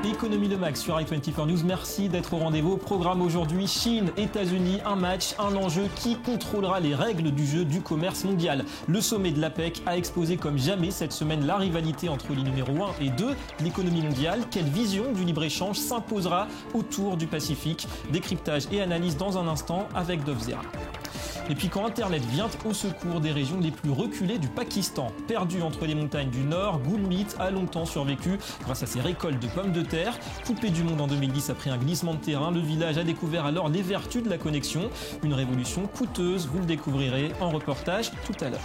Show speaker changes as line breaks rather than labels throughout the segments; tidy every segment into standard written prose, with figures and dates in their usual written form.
Économie de Max sur i24 News, merci d'être au rendez-vous. Programme aujourd'hui, Chine, États-Unis, un match, un enjeu qui contrôlera les règles du jeu du commerce mondial. Le sommet de l'APEC a exposé comme jamais cette semaine la rivalité entre les numéros 1 et 2 de l'économie mondiale. Quelle vision du libre-échange s'imposera autour du Pacifique? Décryptage et analyse dans un instant avec Dov Zera. Et puis quand Internet vient au secours des régions les plus reculées du Pakistan, perdu entre les montagnes du Nord, Gulmit a longtemps survécu grâce à ses récoltes de pommes de terre. Coupé du monde en 2010 après un glissement de terrain, le village a découvert alors les vertus de la connexion. Une révolution coûteuse, vous le découvrirez en reportage tout à l'heure.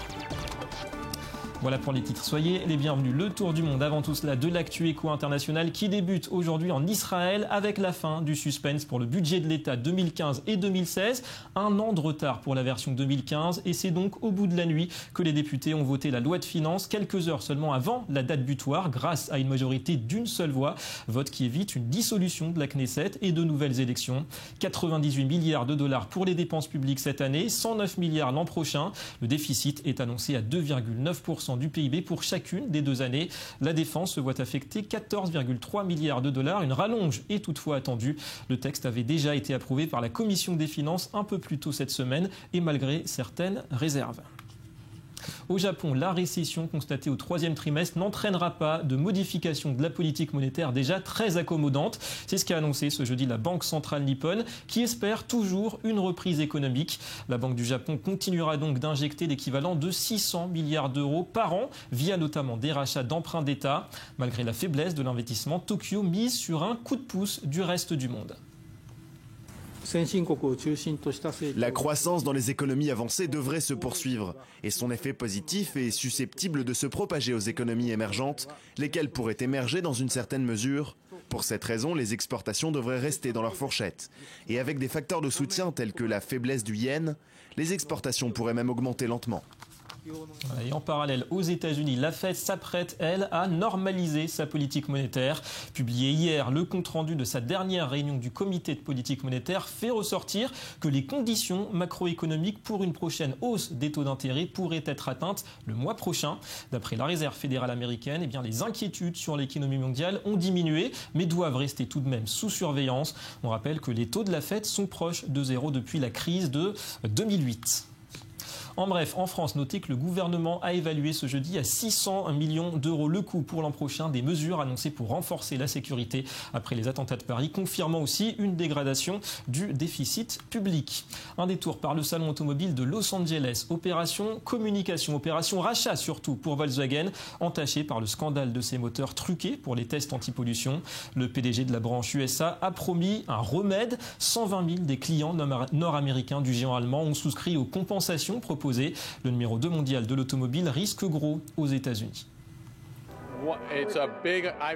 Voilà pour les titres. Soyez les bienvenus. Le tour du monde. Avant tout cela, de l'actu éco-international qui débute aujourd'hui en Israël avec la fin du suspense pour le budget de l'État 2015 et 2016. Un an de retard pour la version 2015 et c'est donc au bout de la nuit que les députés ont voté la loi de finances quelques heures seulement avant la date butoir grâce à une majorité d'une seule voix. Vote qui évite une dissolution de la Knesset et de nouvelles élections. 98 milliards de dollars pour les dépenses publiques cette année, 109 milliards l'an prochain. Le déficit est annoncé à 2,9% du PIB pour chacune des 2 années. La défense se voit affecter 14,3 milliards de dollars. Une rallonge est toutefois attendue. Le texte avait déjà été approuvé par la Commission des finances un peu plus tôt cette semaine et malgré certaines réserves. Au Japon, la récession constatée au 3e trimestre n'entraînera pas de modification de la politique monétaire déjà très accommodante. C'est ce qu'a annoncé ce jeudi la Banque centrale nippone qui espère toujours une reprise économique. La Banque du Japon continuera donc d'injecter l'équivalent de 600 milliards d'euros par an via notamment des rachats d'emprunts d'État. Malgré la faiblesse de l'investissement, Tokyo mise sur un coup de pouce du reste du monde.
La croissance dans les économies avancées devrait se poursuivre et son effet positif est susceptible de se propager aux économies émergentes, lesquelles pourraient émerger dans une certaine mesure. Pour cette raison, les exportations devraient rester dans leur fourchette. Et avec des facteurs de soutien tels que la faiblesse du yen, les exportations pourraient même augmenter lentement.
Et en parallèle, aux États-Unis, la Fed s'apprête, elle, à normaliser sa politique monétaire. Publié hier, le compte-rendu de sa dernière réunion du comité de politique monétaire fait ressortir que les conditions macroéconomiques pour une prochaine hausse des taux d'intérêt pourraient être atteintes le mois prochain. D'après la Réserve fédérale américaine, les inquiétudes sur l'économie mondiale ont diminué, mais doivent rester tout de même sous surveillance. On rappelle que les taux de la Fed sont proches de zéro depuis la crise de 2008. En bref, en France, notez que le gouvernement a évalué ce jeudi à 600 millions d'euros le coût pour l'an prochain des mesures annoncées pour renforcer la sécurité après les attentats de Paris, confirmant aussi une dégradation du déficit public. Un détour par le salon automobile de Los Angeles. Opération communication, opération rachat surtout pour Volkswagen, entachée par le scandale de ses moteurs truqués pour les tests anti-pollution. Le PDG de la branche USA a promis un remède. 120 000 des clients nord-américains du géant allemand ont souscrit aux compensations proposées. Le numéro 2 mondial de l'automobile risque gros aux États-Unis.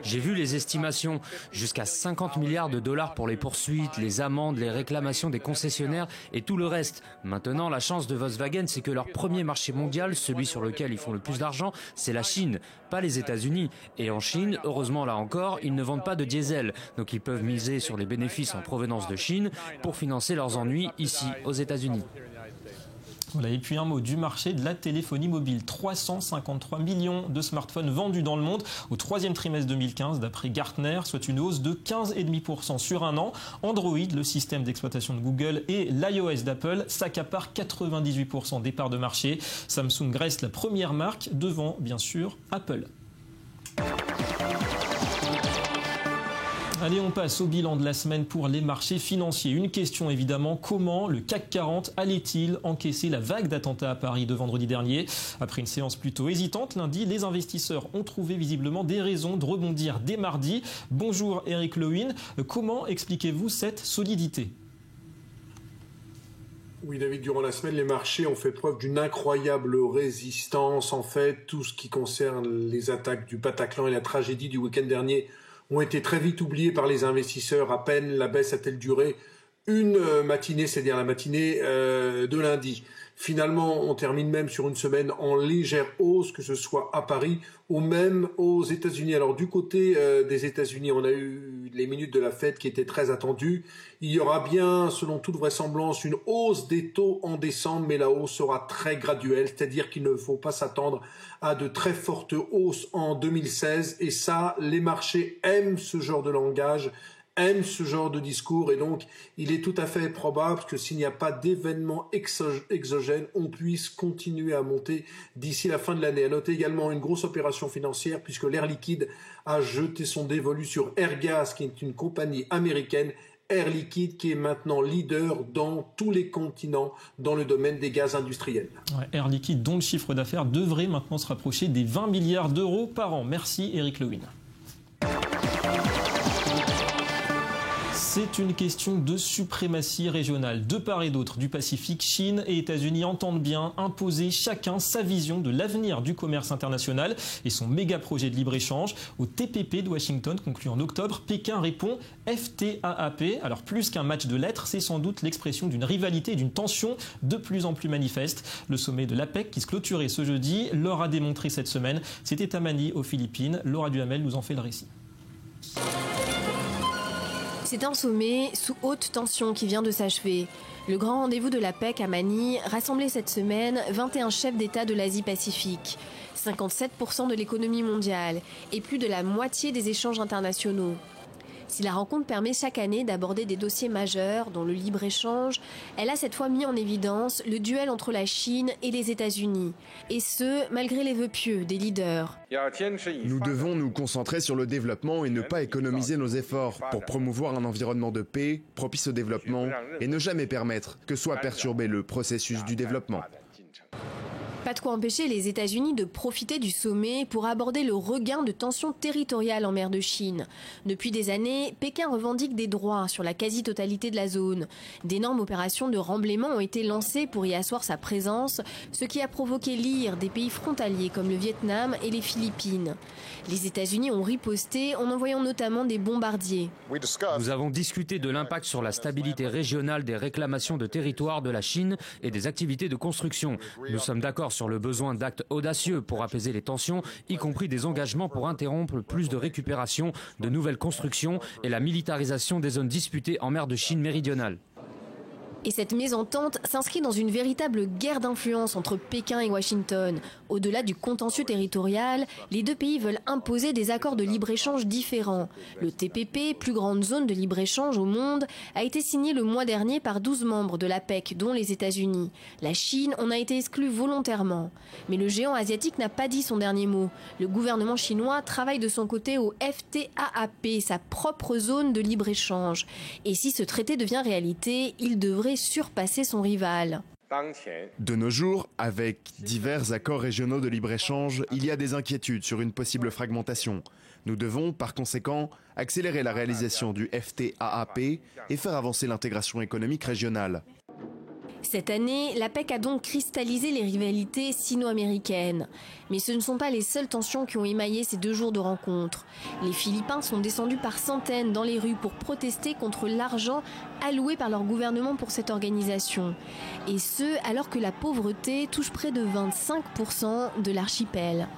J'ai vu les estimations, jusqu'à 50 milliards de dollars pour les poursuites, les amendes, les réclamations des concessionnaires et tout le reste. Maintenant, la chance de Volkswagen, c'est que leur premier marché mondial, celui sur lequel ils font le plus d'argent, c'est la Chine, pas les États-Unis. Et en Chine, heureusement là encore, ils ne vendent pas de diesel. Donc ils peuvent miser sur les bénéfices en provenance de Chine pour financer leurs ennuis ici, aux États-Unis.
Voilà, et puis un mot du marché de la téléphonie mobile. 353 millions de smartphones vendus dans le monde au 3e trimestre 2015 d'après Gartner, soit une hausse de 15,5% sur un an. Android, le système d'exploitation de Google, et l'iOS d'Apple s'accaparent 98% des parts de marché. Samsung reste la première marque devant, bien sûr, Apple. Allez, on passe au bilan de la semaine pour les marchés financiers. Une question évidemment, comment le CAC 40 allait-il encaisser la vague d'attentats à Paris de vendredi dernier? Après une séance plutôt hésitante lundi, les investisseurs ont trouvé visiblement des raisons de rebondir dès mardi. Bonjour Eric Lewin, comment expliquez-vous cette solidité?
Oui, David, durant la semaine, les marchés ont fait preuve d'une incroyable résistance. En fait, tout ce qui concerne les attaques du Bataclan et la tragédie du week-end dernier ont été très vite oubliés par les investisseurs. À peine la baisse a-t-elle duré une matinée, c'est-à-dire la matinée de lundi. Finalement, on termine même sur une semaine en légère hausse, que ce soit à Paris ou même aux États-Unis. Alors du côté des États-Unis, on a eu les minutes de la Fed qui étaient très attendues. Il y aura bien, selon toute vraisemblance, une hausse des taux en décembre, mais la hausse sera très graduelle, c'est-à-dire qu'il ne faut pas s'attendre à de très fortes hausses en 2016. Et ça, les marchés aiment ce genre de langage, aiment ce genre de discours, et donc il est tout à fait probable que s'il n'y a pas d'événements exogènes, on puisse continuer à monter d'ici la fin de l'année. À noter également une grosse opération financière puisque l'Air Liquide a jeté son dévolu sur Airgas, qui est une compagnie américaine. Air Liquide qui est maintenant leader dans tous les continents dans le domaine des gaz industriels.
Ouais, Air Liquide dont le chiffre d'affaires devrait maintenant se rapprocher des 20 milliards d'euros par an. Merci Eric Lewin. C'est une question de suprématie régionale. De part et d'autre du Pacifique, Chine et États-Unis entendent bien imposer chacun sa vision de l'avenir du commerce international et son méga projet de libre-échange. Au TPP de Washington, conclu en octobre, Pékin répond FTAAP. Alors plus qu'un match de lettres, c'est sans doute l'expression d'une rivalité et d'une tension de plus en plus manifeste. Le sommet de l'APEC qui se clôturait ce jeudi l'aura démontré cette semaine. C'était à Manille, aux Philippines. Laura Duhamel nous en fait le récit.
C'est un sommet sous haute tension qui vient de s'achever. Le grand rendez-vous de l'APEC à Manille rassemblait cette semaine 21 chefs d'État de l'Asie-Pacifique, 57% de l'économie mondiale et plus de la moitié des échanges internationaux. Si la rencontre permet chaque année d'aborder des dossiers majeurs, dont le libre-échange, elle a cette fois mis en évidence le duel entre la Chine et les États-Unis. Et ce, malgré les vœux pieux des leaders.
Nous devons nous concentrer sur le développement et ne pas économiser nos efforts pour promouvoir un environnement de paix, propice au développement, et ne jamais permettre que soit perturbé le processus du développement.
Pas de quoi empêcher les États-Unis de profiter du sommet pour aborder le regain de tensions territoriales en mer de Chine. Depuis des années, Pékin revendique des droits sur la quasi-totalité de la zone. D'énormes opérations de remblaiement ont été lancées pour y asseoir sa présence, ce qui a provoqué l'ire des pays frontaliers comme le Vietnam et les Philippines. Les États-Unis ont riposté en envoyant notamment des bombardiers.
Nous avons discuté de l'impact sur la stabilité régionale des réclamations de territoire de la Chine et des activités de construction. Nous sommes d'accord sur le besoin d'actes audacieux pour apaiser les tensions, y compris des engagements pour interrompre plus de récupération, de nouvelles constructions et la militarisation des zones disputées en mer de Chine méridionale.
Et cette mésentente s'inscrit dans une véritable guerre d'influence entre Pékin et Washington. Au-delà du contentieux territorial, les deux pays veulent imposer des accords de libre-échange différents. Le TPP, plus grande zone de libre-échange au monde, a été signé le mois dernier par 12 membres de l'APEC, dont les États-Unis. La Chine en a été exclue volontairement. Mais le géant asiatique n'a pas dit son dernier mot. Le gouvernement chinois travaille de son côté au FTAAP, sa propre zone de libre-échange. Et si ce traité devient réalité, il devrait surpasser son rival.
De nos jours, avec divers accords régionaux de libre-échange, il y a des inquiétudes sur une possible fragmentation. Nous devons, par conséquent, accélérer la réalisation du FTAAP et faire avancer l'intégration économique régionale.
Cette année, l'APEC a donc cristallisé les rivalités sino-américaines. Mais ce ne sont pas les seules tensions qui ont émaillé ces 2 jours de rencontres. Les Philippins sont descendus par centaines dans les rues pour protester contre l'argent alloué par leur gouvernement pour cette organisation. Et ce, alors que la pauvreté touche près de 25% de l'archipel.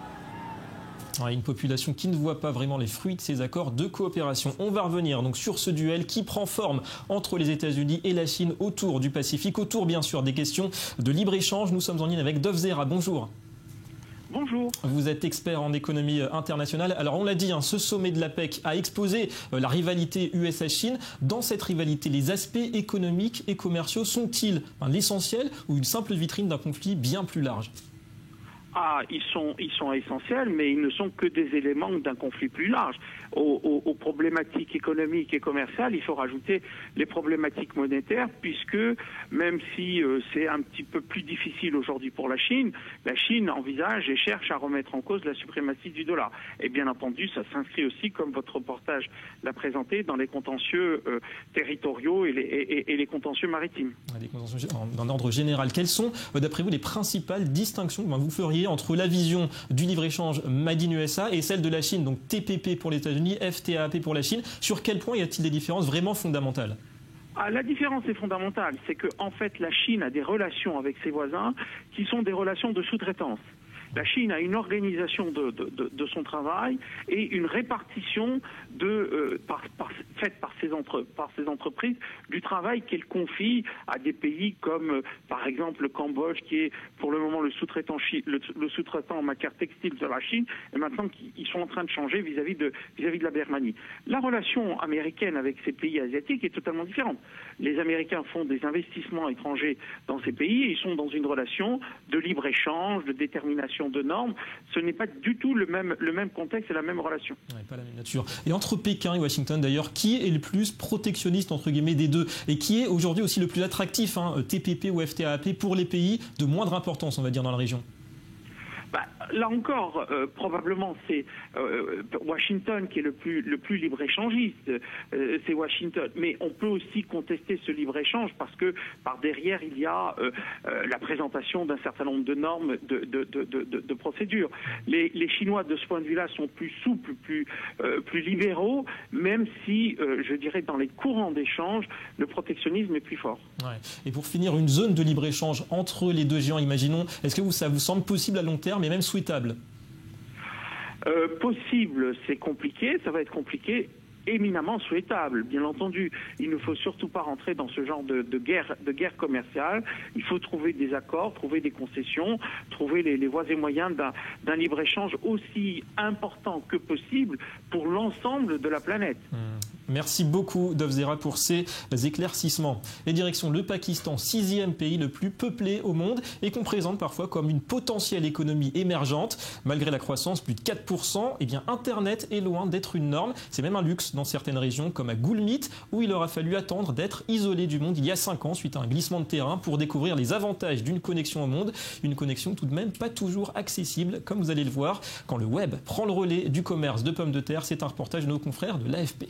Une population qui ne voit pas vraiment les fruits de ces accords de coopération. On va revenir donc sur ce duel qui prend forme entre les États-Unis et la Chine autour du Pacifique, autour bien sûr des questions de libre-échange. Nous sommes en ligne avec Dov Zera. Bonjour.
Bonjour.
Vous êtes expert en économie internationale. Alors on l'a dit, ce sommet de l'APEC a exposé la rivalité USA-Chine. Dans cette rivalité, les aspects économiques et commerciaux sont-ils l'essentiel ou une simple vitrine d'un conflit bien plus large ?
Ils sont essentiels, mais ils ne sont que des éléments d'un conflit plus large. Aux problématiques économiques et commerciales, il faut rajouter les problématiques monétaires, puisque même si c'est un petit peu plus difficile aujourd'hui pour la Chine envisage et cherche à remettre en cause la suprématie du dollar. Et bien entendu, ça s'inscrit aussi, comme votre reportage l'a présenté, dans les contentieux territoriaux et les contentieux maritimes.
Des contentieux d'un ordre général. Quelles sont, d'après vous, les principales distinctions que vous feriez entre la vision du libre-échange Made in USA et celle de la Chine, donc TPP pour les États-Unis, FTAAP pour la Chine? Sur quel point y a-t-il des différences vraiment fondamentales?
La différence est fondamentale, c'est que en fait la Chine a des relations avec ses voisins qui sont des relations de sous-traitance. La Chine a une organisation de son travail et une répartition faite par ses entreprises du travail qu'elle confie à des pays comme par exemple le Cambodge, qui est pour le moment le sous-traitant en matière textile de la Chine, et maintenant ils sont en train de changer vis-à-vis de la Birmanie. La relation américaine avec ces pays asiatiques est totalement différente. Les Américains font des investissements étrangers dans ces pays et ils sont dans une relation de libre-échange, de détermination de normes. Ce n'est pas du tout le même contexte et la même relation.
Ouais, pas la même nature. Et entre Pékin et Washington d'ailleurs, qui est le plus protectionniste entre guillemets des deux et qui est aujourd'hui aussi le plus attractif, TPP ou FTAP, pour les pays de moindre importance, on va dire, dans la région?
Là encore, probablement c'est Washington qui est le plus libre-échangiste, c'est Washington. Mais on peut aussi contester ce libre-échange parce que par derrière il y a la présentation d'un certain nombre de normes, de procédures. Les Chinois de ce point de vue-là sont plus souples, plus libéraux, même si, je dirais, dans les courants d'échange, le protectionnisme est plus fort.
Ouais. Et pour finir, une zone de libre-échange entre les deux géants, imaginons, est-ce que ça vous semble possible à long terme et même souhaitable?
Possible, c'est compliqué, ça va être compliqué. Éminemment souhaitable, bien entendu. Il ne faut surtout pas rentrer dans ce genre de guerre commerciale. Il faut trouver des accords, trouver des concessions, trouver les voies et moyens d'un libre-échange aussi important que possible pour l'ensemble de la planète.
Merci beaucoup, Dov Zera, pour ces éclaircissements. Et direction le Pakistan, 6e pays le plus peuplé au monde et qu'on présente parfois comme une potentielle économie émergente. Malgré la croissance, plus de 4%, eh bien Internet est loin d'être une norme. C'est même un luxe dans certaines régions comme à Gulmit, où il aura fallu attendre d'être isolé du monde il y a 5 ans suite à un glissement de terrain pour découvrir les avantages d'une connexion au monde. Une connexion tout de même pas toujours accessible, comme vous allez le voir, quand le web prend le relais du commerce de pommes de terre. C'est un reportage de nos confrères de l'AFP.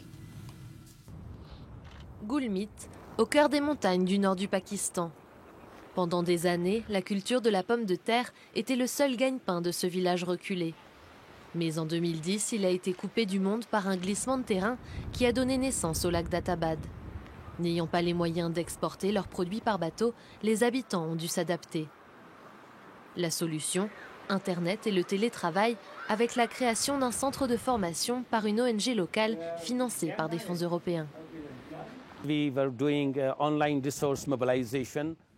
Gulmit, au cœur des montagnes du nord du Pakistan. Pendant des années, la culture de la pomme de terre était le seul gagne-pain de ce village reculé. Mais en 2010, il a été coupé du monde par un glissement de terrain qui a donné naissance au lac Databad. N'ayant pas les moyens d'exporter leurs produits par bateau, les habitants ont dû s'adapter. La solution, Internet et le télétravail, avec la création d'un centre de formation par une ONG locale financée par des fonds européens.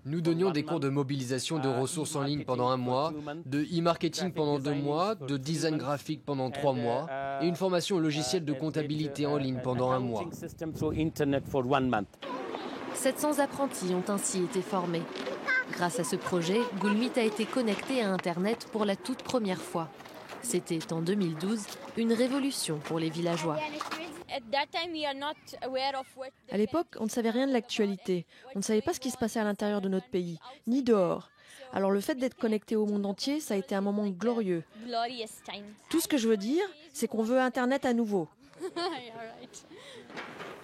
Nous donnions des cours de mobilisation de ressources en ligne pendant 1 mois, de e-marketing pendant 2 mois, de design graphique pendant 3 mois et une formation au logiciel de comptabilité en ligne pendant 1 mois.
700 apprentis ont ainsi été formés. Grâce à ce projet, Gulmit a été connecté à Internet pour la toute première fois. C'était en 2012 une révolution pour les villageois.
À l'époque, on ne savait rien de l'actualité. On ne savait pas ce qui se passait à l'intérieur de notre pays, ni dehors. Alors le fait d'être connecté au monde entier, ça a été un moment glorieux. Tout ce que je veux dire, c'est qu'on veut Internet à nouveau.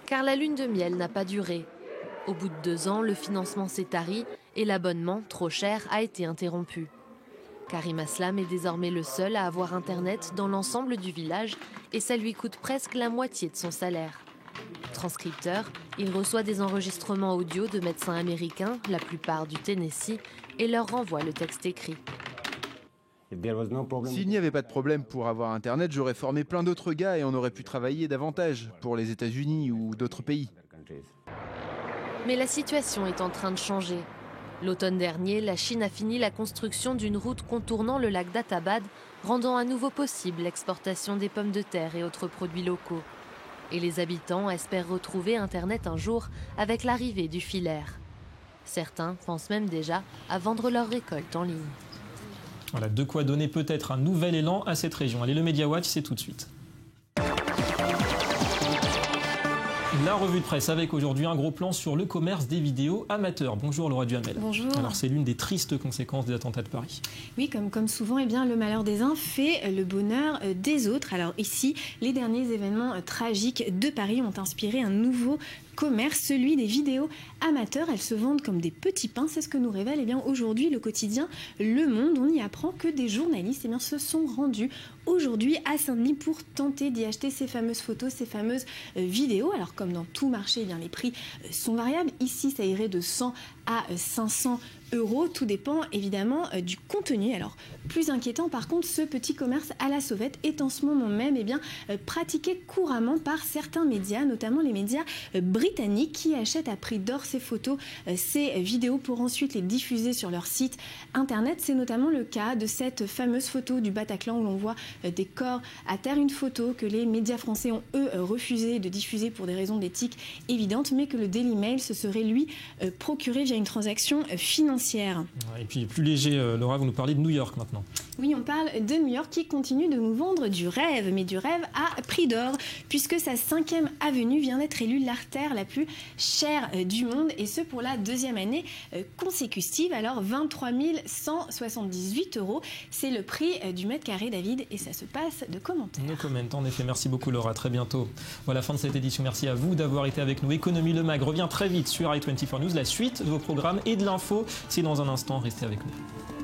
Car la lune de miel n'a pas duré. Au bout de 2 ans, le financement s'est tari et l'abonnement, trop cher, a été interrompu. Karim Aslam est désormais le seul à avoir Internet dans l'ensemble du village et ça lui coûte presque la moitié de son salaire. Transcripteur, il reçoit des enregistrements audio de médecins américains, la plupart du Tennessee, et leur renvoie le texte écrit.
S'il n'y avait pas de problème pour avoir Internet, j'aurais formé plein d'autres gars et on aurait pu travailler davantage pour les États-Unis ou d'autres pays.
Mais la situation est en train de changer. L'automne dernier, la Chine a fini la construction d'une route contournant le lac Databad, rendant à nouveau possible l'exportation des pommes de terre et autres produits locaux. Et les habitants espèrent retrouver Internet un jour avec l'arrivée du filaire. Certains pensent même déjà à vendre leurs récoltes en ligne.
Voilà, de quoi donner peut-être un nouvel élan à cette région. Allez, le Media Watch, c'est tout de suite. La revue de presse avec aujourd'hui un gros plan sur le commerce des vidéos amateurs. Bonjour Laura Duhamel.
Bonjour.
Alors c'est l'une des tristes conséquences des attentats de Paris.
Oui, comme souvent, eh bien, le malheur des uns fait le bonheur des autres. Alors ici, les derniers événements tragiques de Paris ont inspiré un nouveau commerce, celui des vidéos amateurs. Elles se vendent comme des petits pains, c'est ce que nous révèle aujourd'hui le quotidien Le Monde. On y apprend que des journalistes se sont rendus aujourd'hui à Saint-Denis pour tenter d'y acheter ces fameuses photos, ces fameuses vidéos. Alors comme dans tout marché, les prix sont variables. Ici, ça irait de 100 à 500 €. Tout dépend évidemment du contenu. Alors plus inquiétant par contre, ce petit commerce à la sauvette est en ce moment même pratiqué couramment par certains médias, notamment les médias britanniques qui achètent à prix d'or ces photos, ces vidéos pour ensuite les diffuser sur leur site internet. C'est notamment le cas de cette fameuse photo du Bataclan où l'on voit des corps à terre, une photo que les médias français ont refusé de diffuser pour des raisons d'éthique évidentes, mais que le Daily Mail se serait lui procuré via une transaction financière.
Et puis plus léger, Laura, vous nous parlez de New York maintenant.
Oui, on parle de New York qui continue de nous vendre du rêve, mais du rêve à prix d'or, puisque sa 5e avenue vient d'être élue l'artère la plus chère du monde, et ce pour la 2e année consécutive. Alors 23 178 €, c'est le prix du mètre carré, David, et ça se passe de commentaires.
No comment, en effet. Merci beaucoup, Laura. Très bientôt. Voilà, fin de cette édition. Merci à vous d'avoir été avec nous. Économie Le Mag revient très vite sur i24 News. La suite de vos programmes et de l'info, c'est dans un instant. Restez avec nous.